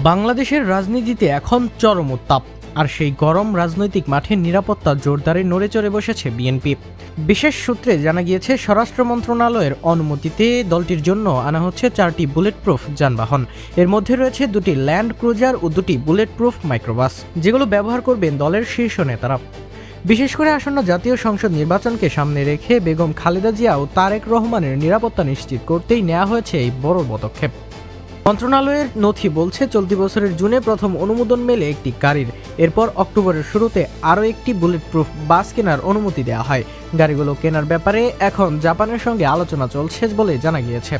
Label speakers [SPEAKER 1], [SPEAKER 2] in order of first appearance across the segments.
[SPEAKER 1] বাংলাদেশের রাজনীতিতে এখন চরম উত্তাপ, আর সেই গরম রাজনৈতিক মাঠে নিরাপত্তা জোরদারে নড়ে চড়ে বসেছে বিএনপি। বিশেষ সূত্রে জানা গিয়েছে, স্বরাষ্ট্র মন্ত্রণালয়ের অনুমতিতে দলটির জন্য আনা হচ্ছে 4টি বুলেট প্রুফ যানবাহন। এর মধ্যে রয়েছে 2টি ল্যান্ড ক্রুজার ও 2টি বুলেট প্রুফ মাইক্রোবাস, যেগুলো ব্যবহার করবেন দলের শীর্ষ নেতারা। বিশেষ করে আসন্ন জাতীয় সংসদ নির্বাচনকে সামনে রেখে বেগম খালেদা জিয়া ও তারেক রহমানের নিরাপত্তা নিশ্চিত করতেই নেওয়া হয়েছে এই বড় পদক্ষেপ। মন্ত্রণালয়ের নথি বলছে, চলতি বছরের জুনে প্রথম অনুমোদন মেলে একটি গাড়ির। এরপর অক্টোবরের শুরুতে আরও একটি বুলেট প্রুফ বাস কেনার অনুমতি দেওয়া হয়। গাড়িগুলো কেনার ব্যাপারে এখন জাপানের সঙ্গে আলোচনা চলছে বলে জানা গিয়েছে।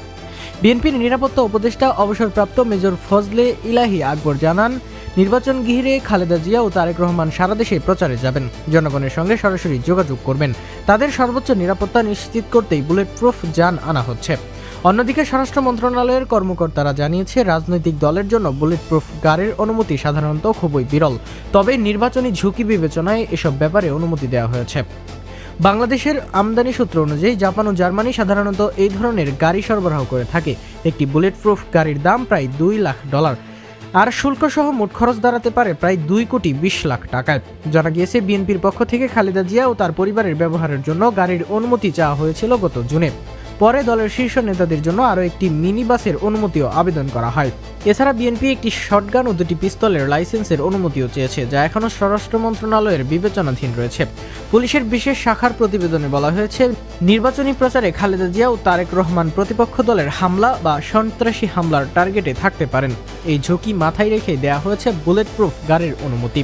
[SPEAKER 1] বিএনপির নিরাপত্তা উপদেষ্টা অবসরপ্রাপ্ত মেজর ফজলে ইলাহি আকবর জানান, নির্বাচন ঘিরে খালেদা জিয়া ও তারেক রহমান সারা দেশে প্রচারে যাবেন, জনগণের সঙ্গে সরাসরি যোগাযোগ করবেন। তাদের সর্বোচ্চ নিরাপত্তা নিশ্চিত করতেই বুলেট প্রুফ যান আনা হচ্ছে। অন্যদিকে স্বরাষ্ট্র মন্ত্রণালয়ের কর্মকর্তারা জানিয়েছে, রাজনৈতিক দলের জন্য বুলেট প্রুফ গাড়ির অনুমতি সাধারণত খুবই বিরল, তবে নির্বাচনী ঝুঁকি বিবেচনায় এসব ব্যাপারে অনুমতি দেওয়া হয়েছে। বাংলাদেশের আমদানি সূত্র অনুযায়ী জাপান ও জার্মানি সাধারণত এই ধরনের গাড়ি সরবরাহ করে থাকে। একটি বুলেট প্রুফ গাড়ির দাম প্রায় $2 লাখ, আর শুল্কসহ মোট খরচ দাঁড়াতে পারে প্রায় 2,20 লাখ টাকায়। জানা গিয়েছে, বিএনপির পক্ষ থেকে খালেদা জিয়া ও তার পরিবারের ব্যবহারের জন্য গাড়ির অনুমতি চাওয়া হয়েছিল গত জুনে। পরে দলের শীর্ষ নেতাদের জন্য আরও একটি মিনি বাসের অনুমতিও আবেদন করা হয়। এছাড়া বিএনপি একটি শটগান ও 2টি পিস্তলের লাইসেন্সের অনুমতিও চেয়েছে, যা এখনও স্বরাষ্ট্র মন্ত্রণালয়ের বিবেচনাধীন রয়েছে। পুলিশের বিশেষ শাখার প্রতিবেদনে বলা হয়েছে, নির্বাচনী প্রচারে খালেদা জিয়া ও তারেক রহমান প্রতিপক্ষ দলের হামলা বা সন্ত্রাসী হামলার টার্গেটে থাকতে পারেন। এই ঝুঁকি মাথায় রেখে দেয়া হয়েছে বুলেট প্রুফ গাড়ির অনুমতি।